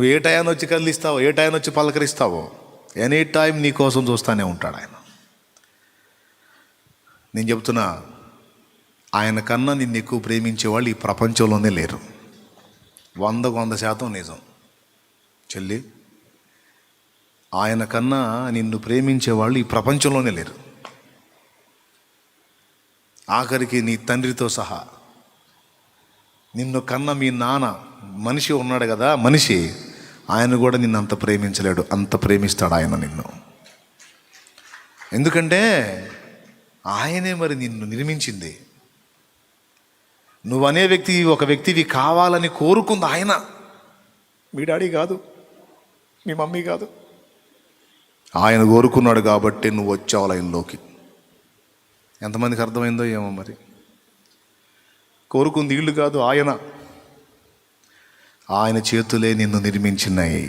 నువ్వు ఏ టైం వచ్చి కదిలిస్తావో, ఏ టైం వచ్చి పలకరిస్తావో, ఎనీ టైం నీ కోసం చూస్తూనే ఉంటాడు ఆయన. నేను చెప్తున్నా, ఆయన కన్నా నిన్ను ఎక్కువ ప్రేమించే వాళ్ళు ఈ ప్రపంచంలోనే లేరు. 100% నిజం చెల్లి. ఆయన కన్నా నిన్ను ప్రేమించే వాళ్ళు ఈ ప్రపంచంలోనే లేరు. ఆఖరికి నీ తండ్రితో సహా. నిన్ను కన్నా మీ నాన్న మనిషి ఉన్నాడు కదా, మనిషి, ఆయన కూడా నిన్ను అంత ప్రేమించలేడు. అంత ప్రేమిస్తాడు ఆయన నిన్ను. ఎందుకంటే ఆయనే మరి నిన్ను నిర్మించింది. నువ్వనే ఒక వ్యక్తివి కావాలని కోరుకుంది ఆయన. మీ డాడీ కాదు, మీ మమ్మీ కాదు. ఆయన కోరుకున్నాడు కాబట్టి నువ్వు వచ్చావు లైన్లోకి. ఎంతమందికి అర్థమైందో ఏమో మరి. కోరుకుంది వీళ్ళు కాదు, ఆయన చేతులే నిన్ను నిర్మించినాయి.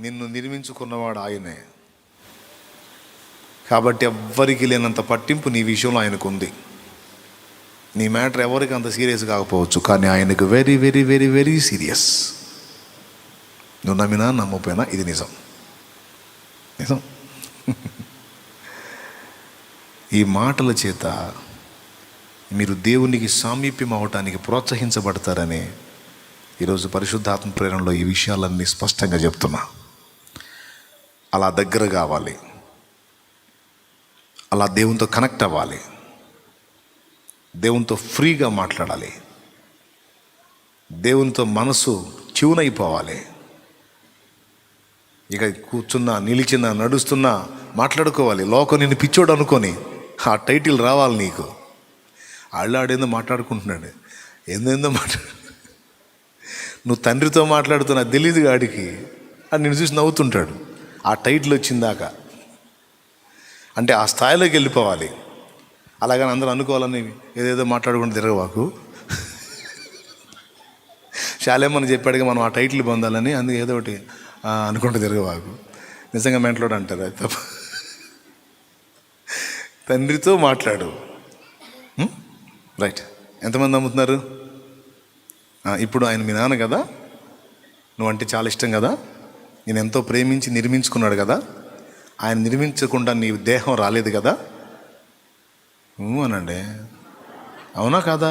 నిన్ను నిర్మించుకున్నవాడు ఆయనే. కాబట్టి ఎవ్వరికి లేనంత పట్టింపు నీ విషయంలో ఆయనకు ఉంది. నీ మ్యాటర్ ఎవరికి అంత సీరియస్ కాకపోవచ్చు, కానీ ఆయనకు very very very very serious. నువ్వు నమ్మినా నమ్మపోయినా ఇది నిజం. నిజం. ఈ మాటల చేత మీరు దేవునికి సామీప్యం అవటానికి ప్రోత్సహించబడతారని ఈరోజు పరిశుద్ధాత్మ ప్రేరణలో ఈ విషయాలన్నీ స్పష్టంగా చెప్తున్నా. అలా దగ్గర కావాలి, అలా దేవునితో కనెక్ట్ అవ్వాలి, దేవునితో ఫ్రీగా మాట్లాడాలి, దేవునితో మనసు ట్యూనైపోవాలి. ఇక కూర్చున్నా, నిలిచినా, నడుస్తున్నా మాట్లాడుకోవాలి. లోకం నిన్ను పిచ్చోడు అనుకొని ఆ టైటిల్ రావాలి నీకు. ఆడేందో మాట్లాడుకుంటున్నాడు, ఏందేందో నువ్వు తండ్రితో మాట్లాడుతున్నా తెలీదు గాడికి, అని నిన్ను చూసి నవ్వుతుంటాడు. ఆ టైటిల్ వచ్చిందాక అంటే ఆ స్థాయిలోకి వెళ్ళిపోవాలి. అలాగని అందరూ అనుకోవాలని ఏదేదో మాట్లాడుకుంటూ తిరగవాకు. శాలేమని చెప్పాడుగా మనం ఆ టైటిల్ పొందాలని, అందుకే ఏదో ఒకటి అనుకుంటూ తిరగవాకు. నిజంగా మెంటలోడు అంటారు అది తప్ప. తండ్రితో మాట్లాడు. రైట్. ఎంతమంది నమ్ముతున్నారు? ఇప్పుడు ఆయన మీ నాన్న కదా, నువ్వంటే చాలా ఇష్టం కదా, నేను ఎంతో ప్రేమించి నిర్మించుకున్నాడు కదా, ఆయన నిర్మించకుండా నీ దేహం రాలేదు కదా అనండి. అవునా కాదా?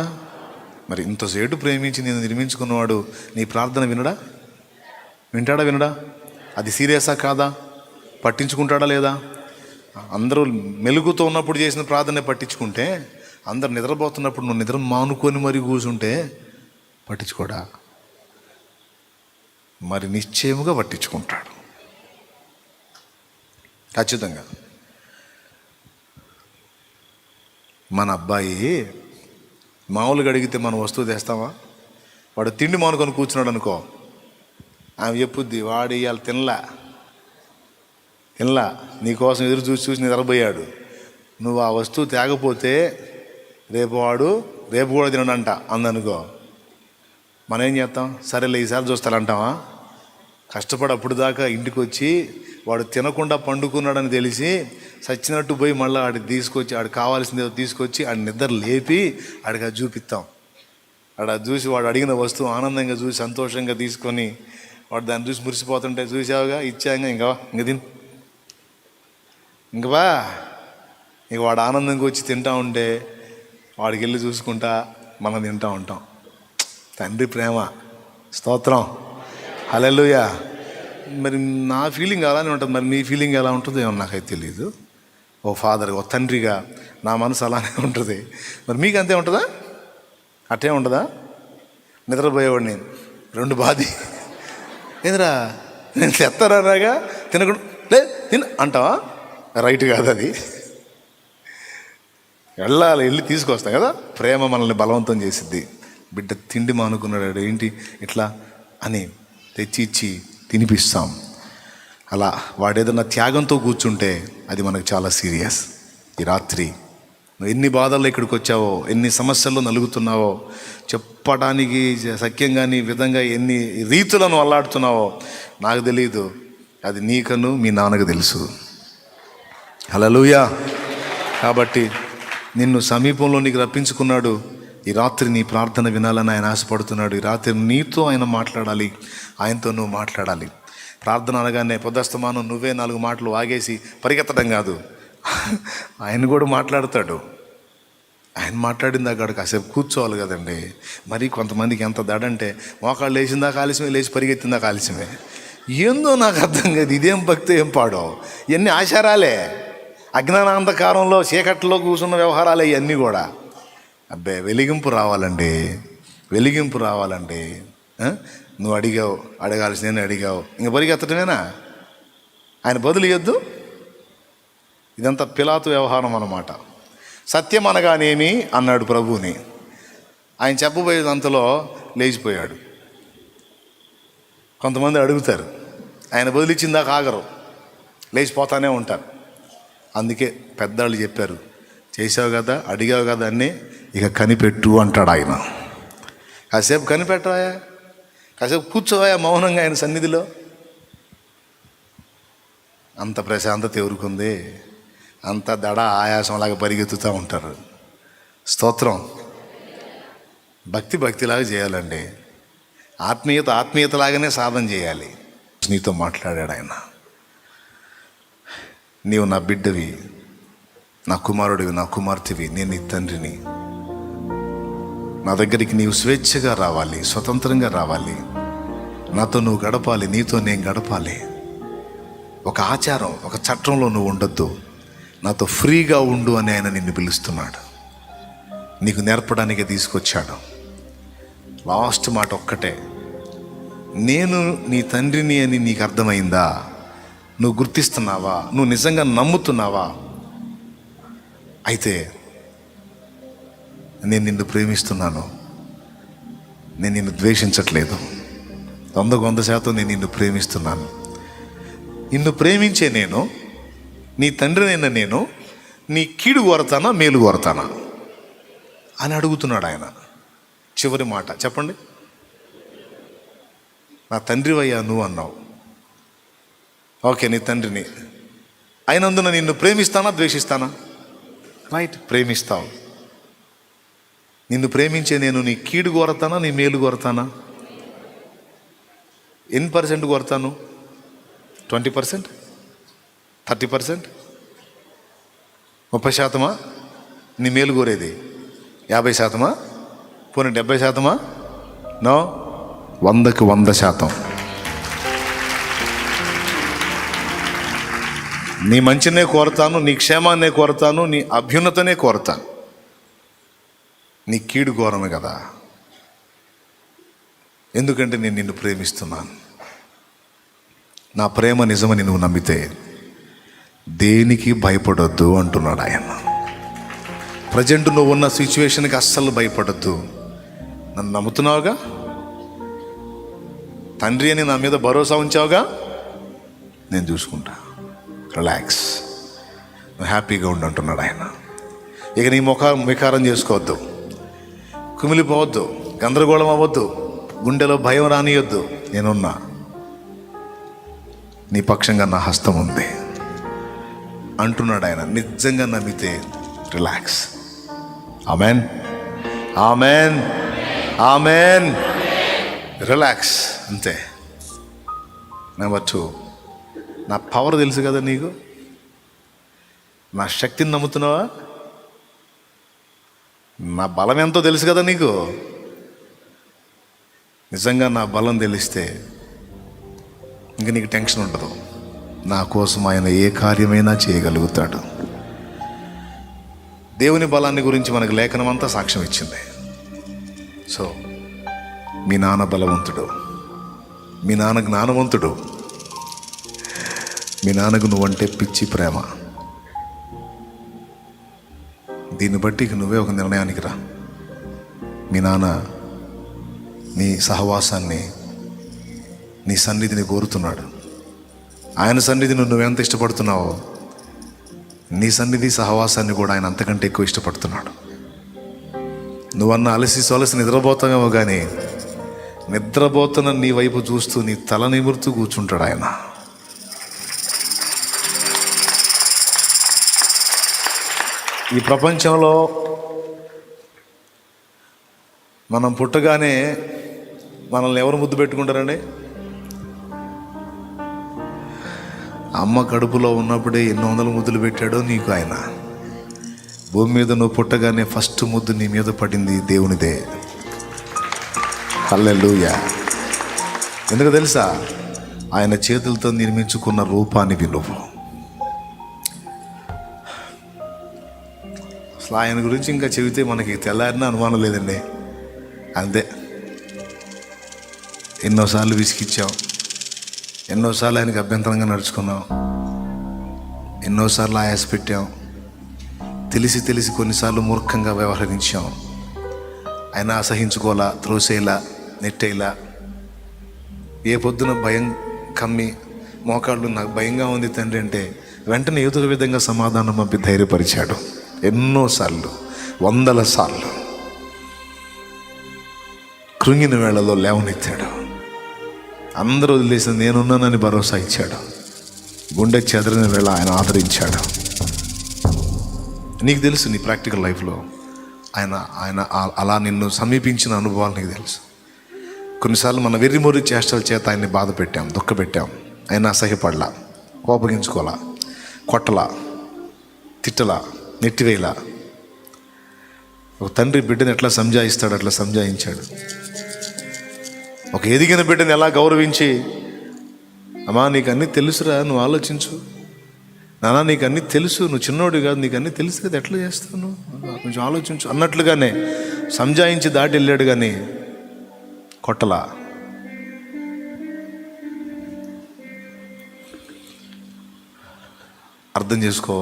మరి ఇంతసేటు ప్రేమించి నేను నిర్మించుకున్నవాడు నీ ప్రార్థన వింటాడా వినడా? అది సీరియసా కాదా? పట్టించుకుంటాడా లేదా? అందరూ మెలుగుతో ఉన్నప్పుడు చేసిన ప్రార్థనే పట్టించుకుంటే, అందరు నిద్రపోతున్నప్పుడు నువ్వు నిద్ర మానుకొని మరి కూర్చుంటే పట్టించుకోడా? మరి నిశ్చయముగా పట్టించుకుంటాడు, ఖచ్చితంగా. మన అబ్బాయి మామూలుగా అడిగితే మనం వస్తువు తెస్తామా? వాడు తిండి మానుకొని కూర్చున్నాడు అనుకో, ఆమె చెప్పుద్ది, వాడు ఇవాళ తినలా నీకోసం ఎదురు చూసి నిద్రపోయాడు. నువ్వు ఆ వస్తువు తేకపోతే రేపు కూడా తినడంట అందనుకో, మనం ఏం చేస్తాం? సరేలే ఈసారి చూస్తానంటావా? కష్టపడి అప్పుడు దాకా ఇంటికి వచ్చి వాడు తినకుండా పండుకున్నాడని తెలిసి చచ్చినట్టు పోయి మళ్ళీ ఆడికి కావాల్సింది తీసుకొచ్చి ఆడి నిద్ర లేపి ఆడికి అది చూపిస్తాం. అది చూసి వాడు అడిగిన వస్తువు ఆనందంగా చూసి సంతోషంగా తీసుకొని వాడు దాన్ని చూసి మురిసిపోతుంటే, చూసావుగా ఇచ్చాగా ఇంక తిని ఇంకవా ఇక వాడు ఆనందంగా వచ్చి తింటా ఉంటే వాడికి వెళ్ళి చూసుకుంటా మనం తింటూ ఉంటాం. తండ్రి ప్రేమ, స్తోత్రం, హల్లెలూయా. మరి నా ఫీలింగ్ అలానే ఉంటుంది. మరి నీ ఫీలింగ్ ఎలా ఉంటుందో ఏమో నాకైతే తెలియదు. ఓ ఫాదర్, ఓ తండ్రిగా నా మనసు అలానే ఉంటుంది. మరి మీకు అంతే ఉంటుందా? అట్టే ఉంటుందా? నిద్రపోయేవాడు నేను 2 బాధి ఏంద్రా నేను తెస్తారాగా తినకుండా తిన అంటావా? రైట్ కాదు అది. వెళ్ళి తీసుకొస్తాం కదా. ప్రేమ మనల్ని బలవంతం చేసిద్ది. బిడ్డ తిండి మానుకున్నాడు ఏంటి ఇట్లా అని తెచ్చి ఇచ్చి తినిపిస్తాం. అలా వాడేదన్నా త్యాగంతో కూర్చుంటే అది మనకు చాలా సీరియస్. ఈ రాత్రి నువ్వు ఎన్ని బాధల్లో ఇక్కడికి వచ్చావో, ఎన్ని సమస్యల్లో నలుగుతున్నావో, చెప్పడానికి సఖ్యంగాని విధంగా ఎన్ని రీతులను అల్లాడుతున్నావో నాకు తెలియదు. అది నీకను మీ నాన్నకు తెలుసు. హల్లెలూయా. కాబట్టి నిన్ను సమీపంలో నీకు రప్పించుకున్నాడు. ఈ రాత్రి నీ ప్రార్థన వినాలని ఆయన ఆశపడుతున్నాడు. ఈ రాత్రి నీతో ఆయన మాట్లాడాలి, ఆయనతో నువ్వు మాట్లాడాలి. ప్రార్థన అనగానే పొద్దస్తమానం నువ్వే 4 మాటలు వాగేసి పరిగెత్తడం కాదు. ఆయన కూడా మాట్లాడతాడు. ఆయన మాట్లాడిందా కాడు కాసేపు కూర్చోవాలి కదండి. మరి కొంతమందికి ఎంత దడంటే మోకాళ్ళు లేచిందా ఆలస్యమే, లేచి పరిగెత్తిందా ఆలస్యమే. ఏందో నాకు అర్థం కాదు. ఇదేం భక్తి, ఏం పాడో, ఇవన్నీ ఆచారాలే. అజ్ఞానాంధకారంలో చీకట్లో కూర్చున్న వ్యవహారాలే ఇవన్నీ కూడా. అబ్బే, వెలిగింపు రావాలండి, వెలిగింపు రావాలండి. నువ్వు అడిగావు, అడగాల్సిందని అడిగావు, ఇంక పరిగెత్తటమేనా? ఆయన బదులు ఇవ్వద్దు. ఇదంతా పిలాతు వ్యవహారం అన్నమాట. సత్యం అనగానేమి అన్నాడు ప్రభువుని. ఆయన చెప్పబోయేదంతలో లేచిపోయాడు. కొంతమంది అడుగుతారు, ఆయన బదులిచ్చిందాక ఆగరు, లేచిపోతానే ఉంటారు. అందుకే పెద్దవాళ్ళు చెప్పారు, చేసావు కదా, అడిగావు కదా అన్నీ, ఇక కనిపెట్టు అంటాడు ఆయన. కాసేపు కనిపెట్టవా, కాసేపు కూర్చోవా మౌనంగా ఆయన సన్నిధిలో. అంత ప్రశాంతత ఎవరుకుంది? అంత దడ ఆయాసంలాగా పరిగెత్తుతూ ఉంటారు. స్తోత్రం. భక్తి భక్తిలాగా చేయాలండి. ఆత్మీయత ఆత్మీయతలాగానే సాధన చేయాలి. నీతో మాట్లాడాడు ఆయన. నీవు నా బిడ్డవి, నా కుమారుడివి, నా కుమార్తెవి, నేను నీ తండ్రిని. నా దగ్గరికి నీవు స్వేచ్ఛగా రావాలి, స్వతంత్రంగా రావాలి. నాతో నువ్వు గడపాలి, నీతో నేను గడపాలి. ఒక ఆచారం, ఒక చట్టంలో నువ్వు ఉండొద్దు. నాతో ఫ్రీగా ఉండు అని ఆయన నిన్ను పిలుస్తున్నాడు. నీకు నేర్పడానికే తీసుకొచ్చాడు. లాస్ట్ మాట ఒక్కటే, నేను నీ తండ్రిని అని నీకు అర్థమైందా? నువ్వు గుర్తిస్తున్నావా? నువ్వు నిజంగా నమ్ముతున్నావా? అయితే నేను నిన్ను ప్రేమిస్తున్నాను, నేను నిన్ను ద్వేషించట్లేదు. 100% నేను నిన్ను ప్రేమిస్తున్నాను. నిన్ను ప్రేమించే నేను, నీ తండ్రినైనా నేను, నీ కీడు కోరతానా మేలు కోరతానా అని అడుగుతున్నాడు ఆయన. చివరి మాట చెప్పండి. నా తండ్రివయ్యా నువ్వు అన్నావు, ఓకే, నీ తండ్రిని అయినందున నిన్ను ప్రేమిస్తానా ద్వేషిస్తానా? రైట్, ప్రేమిస్తావు. నిన్ను ప్రేమించే నేను నీ కీడు కోరతానా నీ మేలు కోరతానా? ఎన్ని % కోరతాను? 20%, 30%, 30%? నీ మేలు కోరేది 50%? పోనీ 70%? నో, 100కి 100%. నీ మంచినే కోరతాను, నీ క్షేమాన్నే కోరతాను, నీ అభ్యున్నతనే కోరతాను. నీ కీడు కోరను కదా. ఎందుకంటే నేను నిన్ను ప్రేమిస్తున్నాను. నా ప్రేమ నిజమని నువ్వు నమ్మితే దేనికి భయపడొద్దు అంటున్నాడు ఆయన. ప్రజెంట్ నువ్వు ఉన్న సిచ్యువేషన్కి అస్సలు భయపడొద్దు. నన్ను నమ్ముతున్నావుగా, తండ్రి అని నా మీద భరోసా ఉంచావుగా, నేను చూసుకుంటా, రిలాక్స్, నువ్వు హ్యాపీగా ఉండు అంటున్నాడు ఆయన. ఇక నీ ముఖం వికారం చేసుకోవద్దు, కుమిలిపోవద్దు, గందరగోళం అవ్వద్దు, గుండెలో భయం రానియొద్దు. నేనున్నా, నీ పక్షంగా నా హస్తం ఉంది అంటున్నాడు ఆయన. నిజంగా నమ్మితే relax. Amen, amen, amen. Relax, అంతే. నెంబర్ 2, నా పవర్ తెలుసు కదా నీకు. నా శక్తిని నమ్ముతున్నావా? నా బలం ఎంతో తెలుసు కదా నీకు. నిజంగా నా బలం తెలిస్తే ఇంక నీకు టెన్షన్ ఉండదు. నా కోసం ఆయన ఏ కార్యమైనా చేయగలుగుతాడు. దేవుని బలాన్ని గురించి మనకు లేఖనం అంతా సాక్ష్యం ఇచ్చింది. సో మీ నాన్న బలవంతుడు, మీ నాన్న జ్ఞానవంతుడు, మీ నాన్నకు నువ్వంటే పిచ్చి ప్రేమ. దీన్ని బట్టి నువ్వే ఒక నిర్ణయానికి రా. మీ నాన్న నీ సహవాసాన్ని, నీ సన్నిధిని కోరుతున్నాడు. ఆయన సన్నిధిని నువ్వెంత ఇష్టపడుతున్నావో నీ సన్నిధి సహవాసాన్ని కూడా ఆయన అంతకంటే ఎక్కువ ఇష్టపడుతున్నాడు. నువ్వన్న అలసి సొలసి నిద్రపోతావేమో కానీ నిద్రపోతున్న నీ వైపు చూస్తూ నీ తల నిమురుతూ కూర్చుంటాడు ఆయన. ఈ ప్రపంచంలో మనం పుట్టగానే మనల్ని ఎవరు ముద్దు పెట్టుకుంటారండి? అమ్మ కడుపులో ఉన్నప్పుడే ఎన్ని వందల ముద్దులు పెట్టాడో నీకు ఆయన. భూమి మీద నువ్వు పుట్టగానే ఫస్ట్ ముద్దు నీ మీద పడింది దేవునిదే. హల్లెలూయా. ఎందుకు తెలుసా? ఆయన చేతులతో నిర్మించుకున్న రూపానివి నువ్వు. అసలు ఆయన గురించి ఇంకా చెబితే మనకి తెల్లారిన అనుమానం లేదండి. అంతే. ఎన్నోసార్లు విసిగిచ్చాం, ఎన్నోసార్లు ఆయనకి అభ్యంతరంగా నడుచుకున్నాం, ఎన్నోసార్లు ఆయాస పెట్టాం, తెలిసి తెలిసి కొన్నిసార్లు మూర్ఖంగా వ్యవహరించాం. ఆయన అసహించుకోలా, త్రోసేలా, నెట్టేలా. ఏ పొద్దున భయం కమ్మి మోకాళ్ళు నాకు భయంగా ఉంది తండ్రి అంటే వెంటనే ఏదో విధంగా సమాధానం పంపి ధైర్యపరిచాడు. ఎన్నోసార్లు, 100 సార్లు. కృంగిన వేళలో లేవనెత్తాడు. అందరూ వదిలేసి నేనున్నానని భరోసా ఇచ్చాడు. గుండె చెదరిన వేళ ఆయన ఆదరించాడు. నీకు తెలుసు, నీ ప్రాక్టికల్ లైఫ్లో ఆయన ఆయన అలా నిన్ను సమీపించిన అనుభవాలు నీకు తెలుసు. కొన్నిసార్లు మన వెర్రిమొర్రి చేష్టల చేత ఆయన్ని బాధ పెట్టాం, దుఃఖ పెట్టాం. ఆయన అసహ్యపడలా, కోపగించుకోలా, కొట్టలా, తిట్టలా, నెట్టివేలా. ఒక తండ్రి బిడ్డను ఎట్లా సంజాయిస్తాడు అట్లా సంజాయించాడు. ఒక ఎదిగిన బిడ్డను ఎలా గౌరవించి, అమ్మా నీకు అన్నీ తెలుసురా, నువ్వు ఆలోచించు, నాన్న నీకు అన్నీ తెలుసు, నువ్వు చిన్నోడు కాదు, నీకు అన్నీ తెలుసు కదా, ఎట్లా చేస్తాను, కొంచెం ఆలోచించు అన్నట్లుగానే సంజాయించి దాటి వెళ్ళాడు. కానీ కొట్టలా. అర్థం చేసుకో,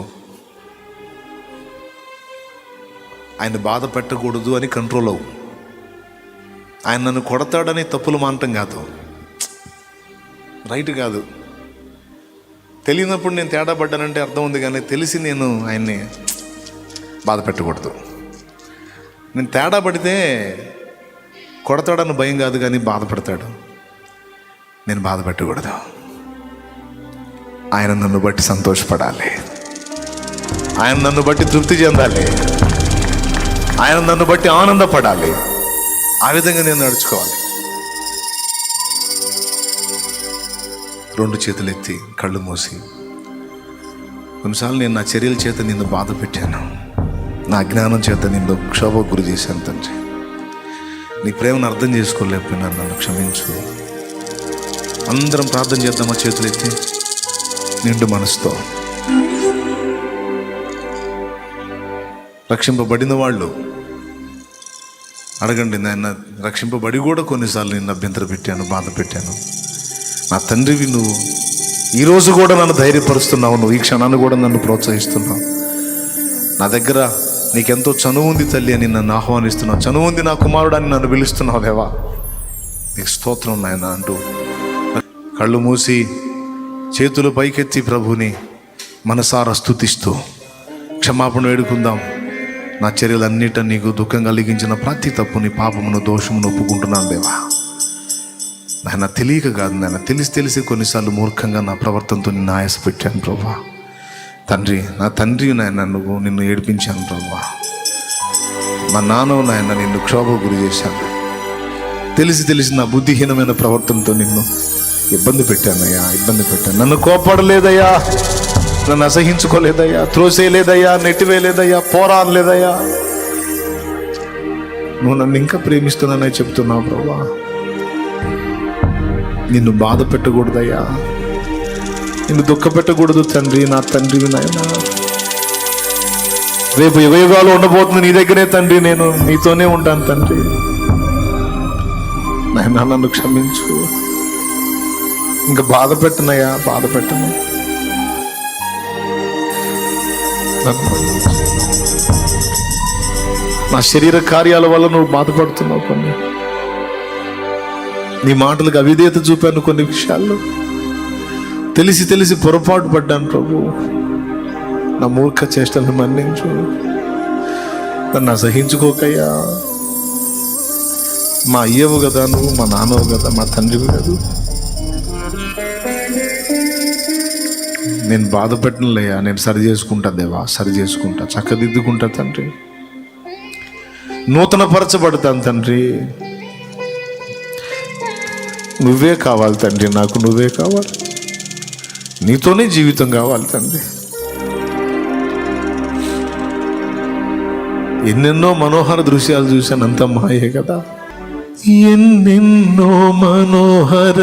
ఆయన బాధ పెట్టకూడదు అని కంట్రోల్ అవ్వు. ఆయన నన్ను కొడతాడని తప్పులు మానటం కాదు, రైట్ కాదు. తెలియనప్పుడు నేను తేడా పడ్డానంటే అర్థం ఉంది, కానీ తెలిసి నేను ఆయన్ని బాధ పెట్టకూడదు. నేను తేడా పడితే కొడతాడని భయం కాదు, కానీ బాధపడతాడు. నేను బాధ పెట్టకూడదు. ఆయన నన్ను బట్టి సంతోషపడాలి, ఆయన నన్ను బట్టి తృప్తి చెందాలి, ఆయన నన్ను బట్టి ఆనందపడాలి. ఆ విధంగా నేను నడుచుకోవాలి. 2 చేతులు ఎత్తి కళ్ళు మూసి, కొన్నిసార్లు నేను నా చర్యల చేత నిన్ను బాధ పెట్టాను, నా అజ్ఞానం చేత నిన్ను క్షోభకు గురి చేశాను తండ్రి. నీ ప్రేమను అర్థం చేసుకోలేకపోయినా నన్ను క్షమించు. అందరం ప్రార్థన చేద్దామా? చేతులు ఎత్తి నిండు మనసుతో. రక్షింపబడిన వాళ్ళు అడగండి, నాయన రక్షింపబడి కూడా కొన్నిసార్లు నిన్ను అభ్యంతర పెట్టాను, బాధ పెట్టాను. నా తండ్రివి నువ్వు, ఈరోజు కూడా నన్ను ధైర్యపరుస్తున్నావు, నువ్వు ఈ క్షణాన్ని కూడా నన్ను ప్రోత్సహిస్తున్నావు. నా దగ్గర నీకెంతో చనువు ఉంది తల్లి అని నన్ను ఆహ్వానిస్తున్నావు, చనువు ఉంది నా కుమారుడు అని నన్ను పిలుస్తున్నావు దేవా, నీకు స్తోత్రం నాయన అంటూ కళ్ళు మూసి చేతులు పైకెత్తి ప్రభుని మనసారా స్తుతిస్తూ క్షమాపణ వేడుకుందాం. నా చర్యలన్నిట నీకు దుఃఖం కలిగించిన ప్రతి తప్పుని, పాపమును, దోషమును ఒప్పుకుంటున్నాను దేవా. నాయన తెలియక కాదు నాయన, తెలిసి కొన్నిసార్లు మూర్ఖంగా నా ప్రవర్తనతో నిన్ను ఆయాస పెట్టాను ప్రభా. తండ్రి, నా తండ్రి నాయన నిన్ను ఏడిపించాను ప్రభా. మా నాన్న నాయన నిన్ను క్షోభ గురి చేశాను. తెలిసి నా బుద్ధిహీనమైన ప్రవర్తనతో నిన్ను ఇబ్బంది పెట్టానయ్యా, ఇబ్బంది పెట్టాను. నన్ను కోపడలేదయ్యా, నన్ను అసహించుకోలేదయ్యా, త్రోసేయలేదయ్యా, నెట్టివేయలేదయ్యా, పోరాడలేదయ్యా. నువ్వు నన్ను ఇంకా ప్రేమిస్తున్నానని చెప్తున్నావు ప్రభా. నిన్ను బాధ పెట్టకూడదయ్యా, నిన్ను దుఃఖ పెట్టకూడదు తండ్రి, నా తండ్రివి నాయన. రేపు యుగయుగాలు ఉండబోతుంది నీ దగ్గరే తండ్రి, నేను నీతోనే ఉంటాను తండ్రి. నాయన నన్ను క్షమించు, ఇంకా బాధ పెట్టనయ్యా, బాధ పెట్టను. నా శరీర కార్యాల వల్ల నువ్వు బాధపడుతున్నావు. కొన్ని నీ మాటలకు అవిధేయత చూపాను, కొన్ని విషయాల్లో తెలిసి పొరపాటు పడ్డాను ప్రభు. నా మూర్ఖ చేష్టలను మన్నించు, నన్ను అసహించుకోకయ్యా. మా అయ్యవు కదా నువ్వు, మా నాన్నవు కదా, మా తండ్రివి కదా. నేను బాధ పెట్టనులేయా, నేను సరి చేసుకుంటా దేవా, సరి చేసుకుంటా, చక్కదిద్దుకుంటా తండ్రి. నూతనపరచబడతాను తండ్రి. నువ్వే కావాలి తండ్రి, నాకు నువ్వే కావాలి. నీతోనే జీవితం కావాలి తండ్రి. ఎన్నెన్నో మనోహర దృశ్యాలు చూశాను, అంత మాయే కదా. ఎన్నెన్నో మనోహర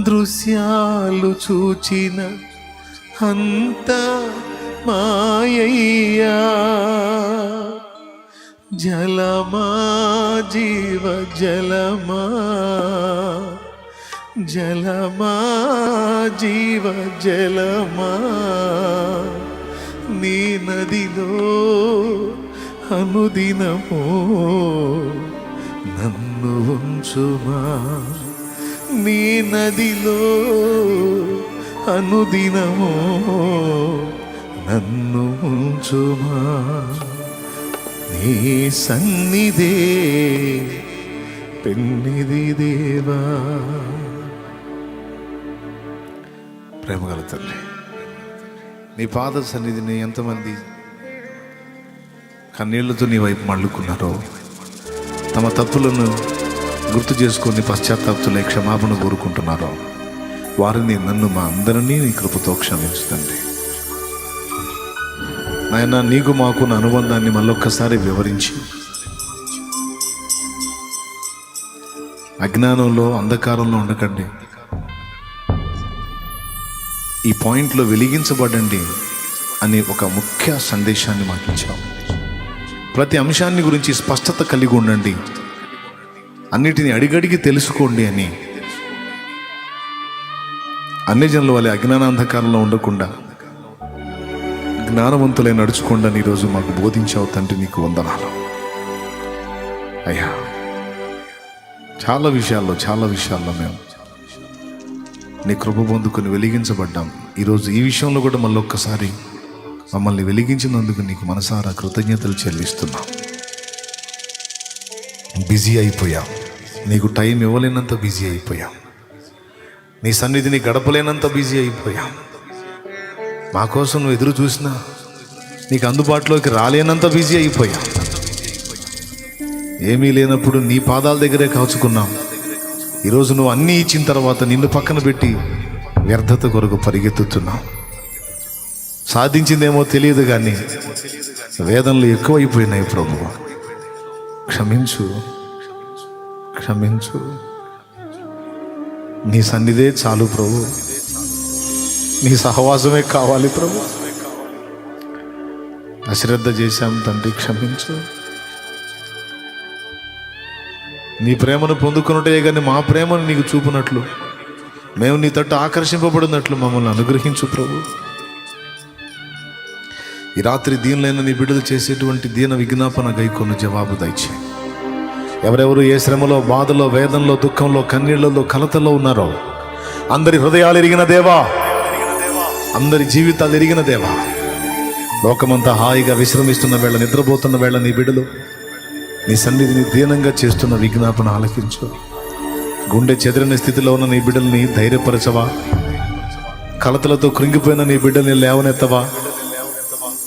దృశ్యాలు చూచిన అంత మాయయ్యా. జలమా జీవ జలమా, జలమా జీవ జలమా, నీ నదిలో అనుదినము నన్ను ఉంచుమా. నీ నదిలో అనుదినము నన్ను ఉంచుమా. నీ సన్నిధే పెన్నిది దేవా. ప్రేమగల తండ్రి, నీ పాద సన్నిధిని ఎంతమంది కన్నీళ్లతో నీ వైపు మళ్ళుకున్నారో, తమ తప్పులను గుర్తు చేసుకొని పశ్చాత్తాపతులై క్షమాపణ కోరుకుంటున్నారో, వారిని, నన్ను, మా అందరినీ నీ కృపతో క్షమించుతండి. నాయన, నీకు మాకున్న అనుబంధాన్ని మళ్ళొక్కసారి వివరించి, అజ్ఞానంలో అంధకారంలో ఉండకండి, ఈ పాయింట్లో వెలిగించబడండి అని ఒక ముఖ్య సందేశాన్ని మాకు ఇచ్చాం. ప్రతి అంశాన్ని గురించి స్పష్టత కలిగి ఉండండి, అన్నిటిని అడిగడిగి తెలుసుకోండి అని. అన్ని జనుల వల్ల అజ్ఞానాంధకారంలో ఉండకుండా జ్ఞానవంతులై నడుచుకోండి అని ఈరోజు మాకు బోధించావు తండ్రి. నీకు వందనాలు అయ్యా. చాలా విషయాల్లో మేము నీ కృప పొందుకొని వెలిగించబడ్డాం. ఈరోజు ఈ విషయంలో కూడా మళ్ళీ ఒక్కసారి మమ్మల్ని వెలిగించినందుకు నీకు మనసారా కృతజ్ఞతలు చెల్లిస్తున్నాం. బిజీ అయిపోయాం, నీకు టైం ఇవ్వలేనంత బిజీ అయిపోయాం, నీ సన్నిధిని గడపలేనంత బిజీ అయిపోయాం. మా కోసం నువ్వు ఎదురు చూసినా నీకు అందుబాటులోకి రాలేనంత బిజీ అయిపోయాం. ఏమీ లేనప్పుడు నీ పాదాల దగ్గరే కాచుకున్నాం. ఈరోజు నువ్వు అన్నీ ఇచ్చిన తర్వాత నిన్ను పక్కన పెట్టి వ్యర్థత కొరకు పరిగెత్తుతున్నాం. సాధించిందేమో తెలియదు కానీ వేదనలు ఎక్కువైపోయినాయి. ప్రభు క్షమించు, క్షమించు. నీ సన్నిధే చాలు ప్రభు, నీ సహవాసమే కావాలి ప్రభు. అశ్రద్ధ చేశాం తండ్రి, క్షమించు. నీ ప్రేమను పొందుకున్నట్టే కానీ మా ప్రేమను నీకు చూపునట్లు, మేము నీ తట్టు ఆకర్షింపబడినట్లు మమ్మల్ని అనుగ్రహించు ప్రభు. ఈ రాత్రి దీనిలైన నీ బిడ్డలు చేసేటువంటి దీన విజ్ఞాపన గైకొన్న జవాబు దయచే. ఎవరెవరు ఏ శ్రమలో, బాధలో, వేదనలో, దుఃఖంలో, కన్నీళ్లలో, కలతలో ఉన్నారో అందరి హృదయాలు ఎరిగిన దేవా, అందరి జీవితాలు ఎరిగిన దేవా, లోకమంతా హాయిగా విశ్రమిస్తున్న వేళ, నిద్రపోతున్న వేళ నీ బిడ్డలు నీ సన్నిధిని దీనంగా చేస్తున్న విజ్ఞాపన ఆలకించు. గుండె చెదిరిన స్థితిలో ఉన్న నీ బిడ్డల్ని ధైర్యపరచవా. కలతలతో కృంగిపోయిన నీ బిడ్డల్ని లేవనెత్తవా.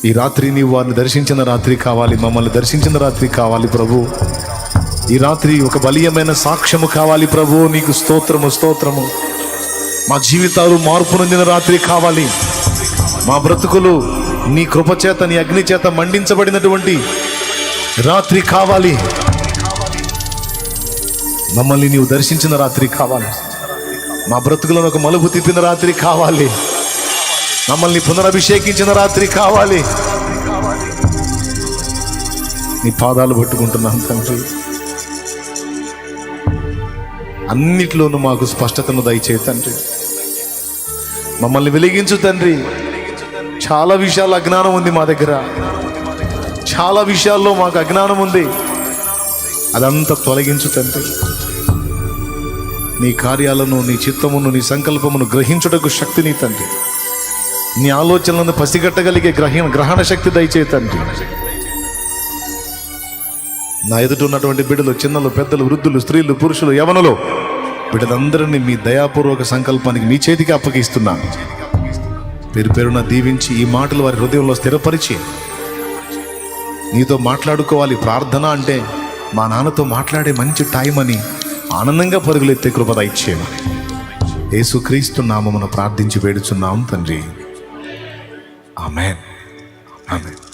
ఈ రాత్రి నీవు వారిని దర్శించిన రాత్రి కావాలి, మమ్మల్ని దర్శించిన రాత్రి కావాలి ప్రభు. ఈ రాత్రి ఒక బలీయమైన సాక్ష్యము కావాలి ప్రభు. నీకు స్తోత్రము, స్తోత్రము. మా జీవితాలు మార్పు నొందిన రాత్రి కావాలి. మా బ్రతుకులు నీ కృపచేత, నీ అగ్ని చేత మండించబడినటువంటి రాత్రి కావాలి. మమ్మల్ని నీవు దర్శించిన రాత్రి కావాలి. మా బ్రతుకులను ఒక మలుపు తిప్పిన రాత్రి కావాలి. మమ్మల్ని పునరభిషేకించిన రాత్రి కావాలి. నీ పాదాలు పట్టుకుంటున్నాను తండ్రి. అన్నిట్లోనూ మాకు స్పష్టతను దయచే తండ్రి. మమ్మల్ని వెలిగించు తండ్రి. చాలా విషయాల్లో అజ్ఞానం ఉంది మా దగ్గర, చాలా విషయాల్లో మాకు అజ్ఞానం ఉంది. అదంతా తొలగించు తండ్రి. నీ కార్యాలను, నీ చిత్తమును, నీ సంకల్పమును గ్రహించుటకు శక్తిని తండ్రి. నీ ఆలోచనలను పసిగట్టగలిగే గ్రహణ శక్తి దయచే తండ్రి. నా ఎదుట ఉన్నటువంటి బిడ్డలు, చిన్నలు, పెద్దలు, వృద్ధులు, స్త్రీలు, పురుషులు, యవనులు, బిడ్డలందరినీ మీ దయాపూర్వక సంకల్పానికి మీ చేతికి అప్పగిస్తున్నాను. పేరు పేరున దీవించి ఈ మాటలు వారి హృదయంలో స్థిరపరిచి నీతో మాట్లాడుకోవాలి. ప్రార్థన అంటే మా నాన్నతో మాట్లాడే మంచి టైం అని ఆనందంగా పరుగులెత్తే కృప దయచేయమని యేసుక్రీస్తు నామమున ప్రార్థించి వేడుచున్నాం తండ్రి. ఆమేన్. ఆమేన్.